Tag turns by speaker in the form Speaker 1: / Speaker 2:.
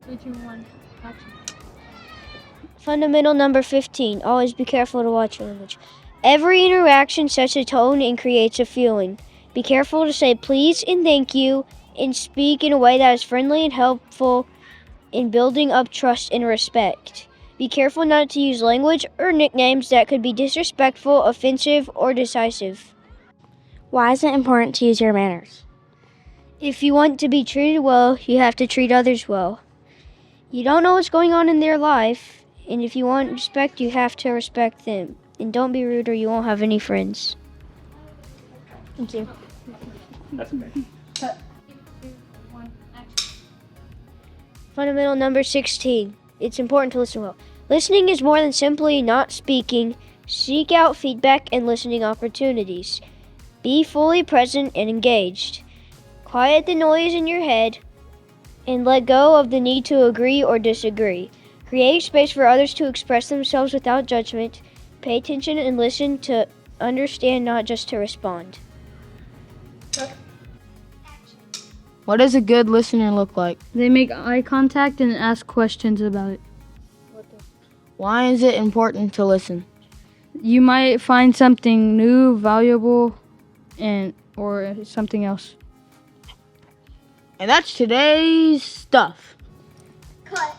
Speaker 1: 3, 2, 1, action.
Speaker 2: Fundamental number 15. Always be careful to watch your language. Every interaction sets a tone and creates a feeling. Be careful to say please and thank you and speak in a way that is friendly and helpful in building up trust and respect. Be careful not to use language or nicknames that could be disrespectful, offensive, or decisive.
Speaker 3: Why is it important to use your manners?
Speaker 2: If you want to be treated well, you have to treat others well. You don't know what's going on in their life, and if you want respect, you have to respect them. And don't be rude or you won't have any friends.
Speaker 3: Thank you.
Speaker 4: That's okay.
Speaker 1: 3, 2, 1, action.
Speaker 2: Fundamental number 16. It's important to listen well. Listening is more than simply not speaking. Seek out feedback and listening opportunities. Be fully present and engaged. Quiet the noise in your head and let go of the need to agree or disagree. Create space for others to express themselves without judgment. Pay attention and listen to understand, not just to respond.
Speaker 5: What does a good listener look like?
Speaker 1: They make eye contact and ask questions about it.
Speaker 5: Why is it important to listen?
Speaker 1: You might find something new, valuable, or something else.
Speaker 5: And that's today's stuff.
Speaker 3: Cut.